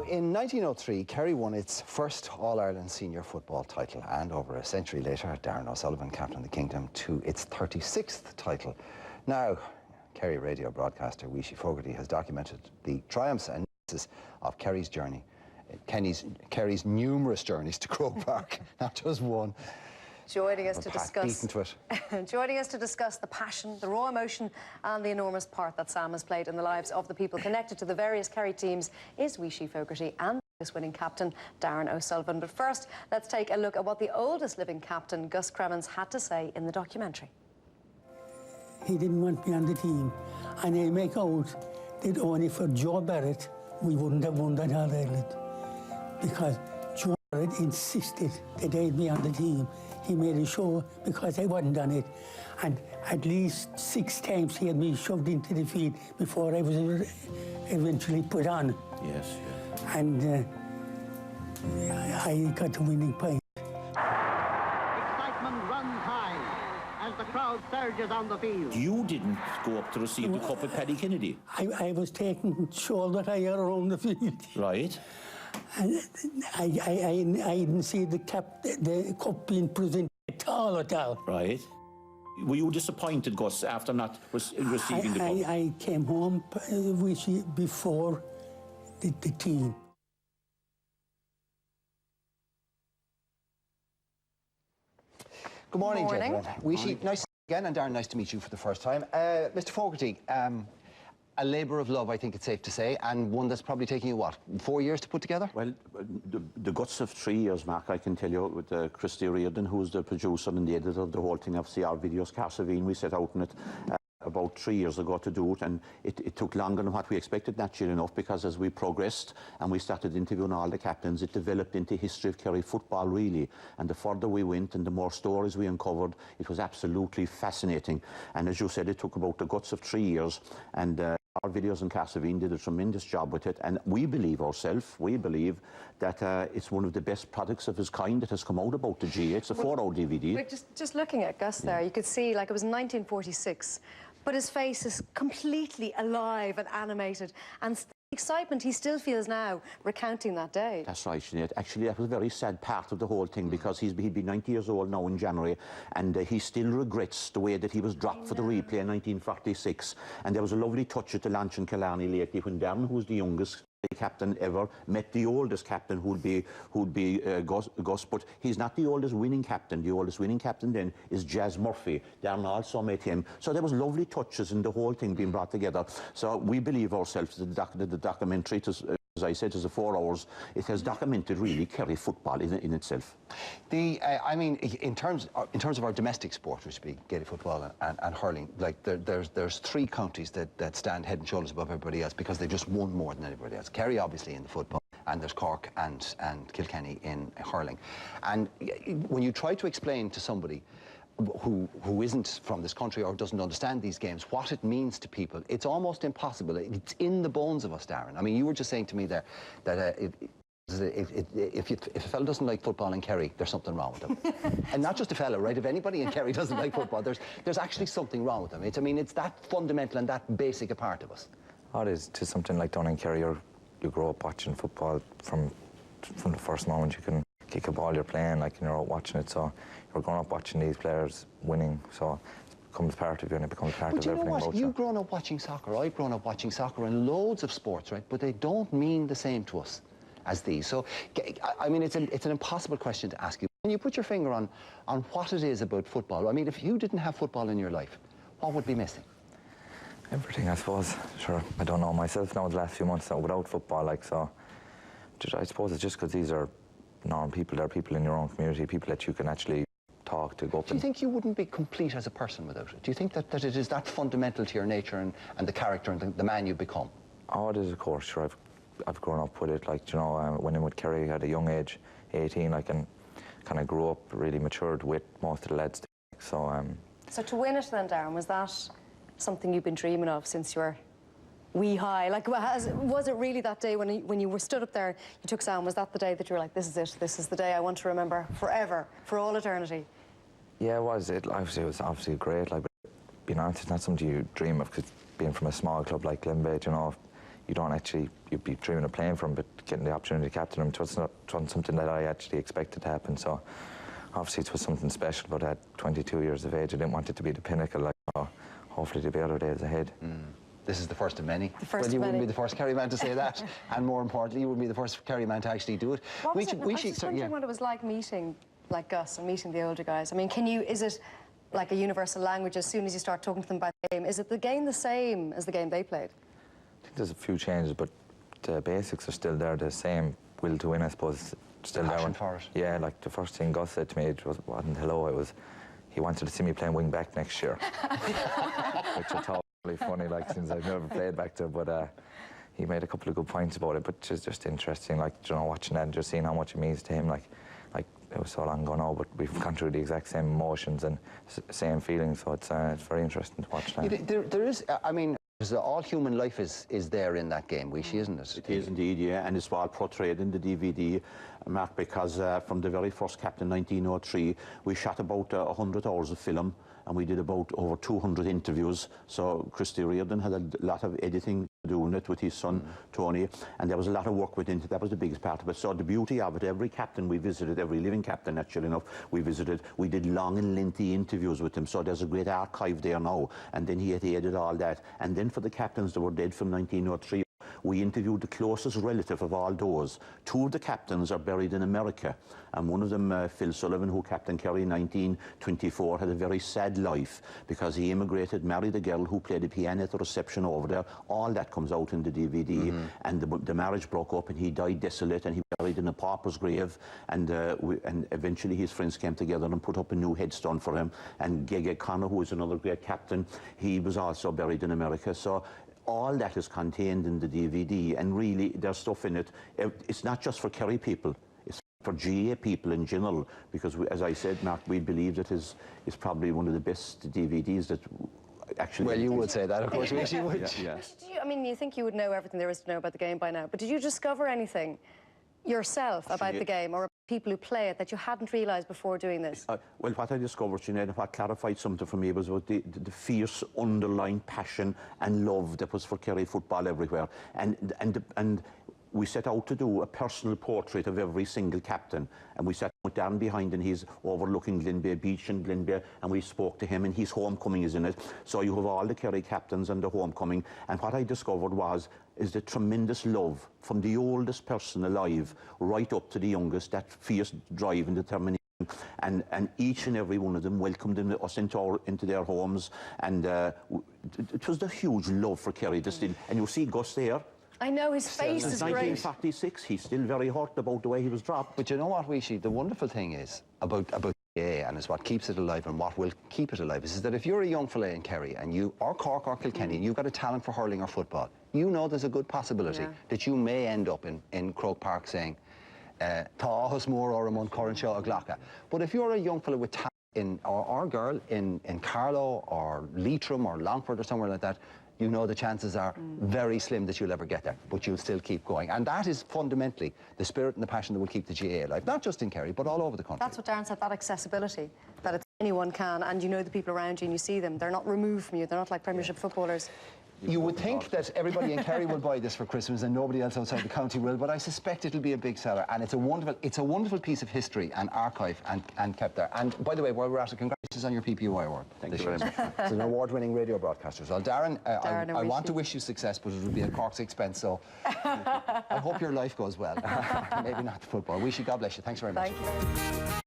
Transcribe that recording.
in 1903, Kerry won its first All-Ireland senior football title, and over a century later, Darren O'Sullivan captained the kingdom to its 36th title. Now, Kerry radio broadcaster Weeshie Fogarty has documented the triumphs and misses of Kerry's journey, Kerry's numerous journeys to Croke Park, not just one. Joining us to discuss the passion, the raw emotion and the enormous part that Sam has played in the lives of the people connected to the various Kerry teams is Weeshie Fogarty and this winning captain Darren O'Sullivan. But first, let's take a look at what the oldest living captain, Gus Cremins, had to say in the documentary. He didn't want me on the team, and I make out that only for Joe Barrett we wouldn't have won that All-Ireland, because Joe Barrett insisted that I'd be on the team. He made a show because I wasn't on it, and at least 6 times he had me shoved into the field before I was eventually put on. Yes, yeah. And I got the winning point. Excitement runs high as the crowd surges on the field. You didn't go up to receive the cup with Paddy Kennedy? I was taking shoulder higher around the field. Right. And I didn't see the cup being presented at all. Right. Were you disappointed, Gus, after not receiving the cup? I came home before the team. Good morning, gentlemen. Weeshie, nice again, and Darren, nice to meet you for the first time. Mr. Fogarty, a labour of love, I think it's safe to say, and one that's probably taking you, what, 4 years to put together? Well, the guts of 3 years, Mark, I can tell you, with Christy Reardon, who's the producer and the editor of the whole thing of C.R.Videos, Casavine. We set out on it about 3 years ago to do it, and it took longer than what we expected, naturally enough, because as we progressed and we started interviewing all the captains, it developed into history of Kerry football, really. And the further we went and the more stories we uncovered, it was absolutely fascinating. And as you said, it took about the guts of 3 years, and C.R.Videos and Casavine did a tremendous job with it, and we believe that it's one of the best products of its kind that has come out about the GA. It's a 4-hour DVD. But just looking at Gus there, you could see, like, it was 1946, but his face is completely alive and animated, and the excitement he still feels now recounting that day. That's right, Sinead. Actually, that was a very sad part of the whole thing, because he'd be 90 years old now in January, and he still regrets the way that he was dropped for the replay in 1946. And there was a lovely touch at the lunch in Killarney lately when Darren, who was the youngest captain ever, met the oldest captain, who'd be Gus, but he's not the oldest winning captain. The oldest winning captain then is Jazz Murphy. Darren also met him. So there was lovely touches in the whole thing being brought together. So we believe ourselves that the documentary, as I said, is a 4 hours. It has documented really Kerry football in itself. I mean, in terms of our domestic sport, which would be Gaelic football and hurling, like there's 3 counties that stand head and shoulders above everybody else because they've just won more than anybody else. Kerry, obviously, in the football, and there's Cork and Kilkenny in hurling. And when you try to explain to somebody who isn't from this country or doesn't understand these games what it means to people, it's almost impossible. It's in the bones of us, Darren. I mean, you were just saying to me there that if a fella doesn't like football in Kerry, there's something wrong with him. And not just a fella, right? If anybody in Kerry doesn't like football, there's actually something wrong with them. I mean, it's that fundamental and that basic a part of us. Oh, it is to something like down in Kerry. You grow up watching football from the first moment you can kick a ball, you're playing, like, you're out watching it, so you're growing up watching these players winning, so it becomes part of you and it becomes part of everything. But you know what, you've grown up watching soccer, I've grown up watching soccer and loads of sports, right, but they don't mean the same to us as these. So, I mean, it's an impossible question to ask you. Can you put your finger on what it is about football? I mean, if you didn't have football in your life, what would be missing? Everything, I suppose. Sure, I don't know myself now the last few months now without football, like, so I suppose it's just because these are normal people, they're people in your own community, people that you can actually talk to, go up. Do you think you wouldn't be complete as a person without it? Do you think that it is that fundamental to your nature and the character and the man you become? Oh, it is, of course, sure. I've grown up with it, like, you know, went in with Kerry at a young age, 18, like, and kind of grew up, really matured with most of the lads. So to win it then, Darren, was that something you've been dreaming of since you were wee high? Like, was it really that day when you were stood up there, you took sound, was that the day that you were like, this is it, this is the day I want to remember forever, for all eternity? Yeah, it was. It was obviously great, like, but being honest, it's not something you dream of, because being from a small club like Glenbeigh, you know, you don't actually, you'd be dreaming of playing for him, but getting the opportunity to captain him, it wasn't something that I actually expected to happen. So obviously it was something special, but at 22 years of age, I didn't want it to be the pinnacle. Like, hopefully there'll be other days ahead. This is the first of many. The first well, you of wouldn't many. be the first Kerry man to say that, and more importantly, you wouldn't be the first Kerry man to actually do it. I was just wondering what it was like meeting like Gus and meeting the older guys. I mean, is it like a universal language as soon as you start talking to them about the game? Is it the game the same as the game they played? I think there's a few changes, but the basics are still there. The same will to win, I suppose, still there. Passion for it. Yeah, like the first thing Gus said to me, it wasn't hello, it was he wanted to see me playing wing back next year, which I thought was really funny, like, since I've never played back there. But he made a couple of good points about it, but it's just interesting, like, you know, watching that and just seeing how much it means to him. Like it was so long ago now, but we've gone through the exact same emotions and same feelings, so it's very interesting to watch that. There is, I mean, all human life is there in that game, Weeshie, isn't it? It is indeed, yeah, and it's all portrayed in the DVD, Mark, because from the very first Captain 1903, we shot about 100 hours of film, and we did about over 200 interviews. So Christy Reardon had a lot of editing to do in it with his son, Tony, and there was a lot of work within it. That was the biggest part of it. So the beauty of it, every captain we visited, every living captain, actually enough, we visited, we did long and lengthy interviews with him. So there's a great archive there now, and then he had added all that. And then for the captains that were dead from 1903, we interviewed the closest relative of all those. Two of the captains are buried in America, and one of them, Phil Sullivan, who captained Kerry in 1924, had a very sad life because he immigrated, married a girl who played the piano at the reception over there. All that comes out in the DVD, and the marriage broke up, and he died desolate, and he was buried in a pauper's grave, and eventually his friends came together and put up a new headstone for him. And Gege Connor, who was another great captain, he was also buried in America. So all that is contained in the DVD, and really there's stuff in it. It's not just for Kerry people, it's for GA people in general, because as I said, Mark, we believe that is probably one of the best DVDs that actually... Well, you would say that, of course, Weeshie would. Yeah. I mean, you think you would know everything there is to know about the game by now, but did you discover anything yourself about the game, or people who play it, that you hadn't realised before doing this? Well, what I discovered, Sinead, and what clarified something for me was about the fierce underlying passion and love that was for Kerry football everywhere. And we set out to do a personal portrait of every single captain, and we sat down behind, and he's overlooking Glenbeigh Beach and Glenbeigh, and we spoke to him, and his homecoming is in it. So you have all the Kerry captains and the homecoming, and what I discovered is the tremendous love from the oldest person alive right up to the youngest, that fierce drive and determination. And each and every one of them welcomed us into their homes, and it was the huge love for Kerry. And you'll see Gus there. I know, his face is great. 1946, he's still very hurt about the way he was dropped. But you know what, Weeshie, the wonderful thing is about GA, and it's what keeps it alive and what will keep it alive, is that if you're a young fella in Kerry and or Cork or Kilkenny, and you've got a talent for hurling or football, you know there's a good possibility that you may end up in Croke Park saying, Tá áthas mór or among Cornshaw or Glocka. But if you're a young fella with talent or girl in Carlow or Leitrim or Longford or somewhere like that, you know the chances are very slim that you'll ever get there, but you'll still keep going. And that is fundamentally the spirit and the passion that will keep the GA alive, not just in Kerry, but all over the country. That's what Darren said, that accessibility, that it's anyone can, and you know the people around you and you see them. They're not removed from you. They're not like Premiership footballers. You would think that everybody in Kerry will buy this for Christmas and nobody else outside the county will, but I suspect it'll be a big seller, and it's a wonderful piece of history and archive and kept there. And by the way, while we're at it, congratulations on your PPOI award. Thank you very much. It's an award-winning radio broadcaster. Well, Darren, I want to wish you success, but it will be at Cork's expense, so I hope your life goes well. Maybe not the football. Weeshie, God bless you. Thanks very much. Thank you.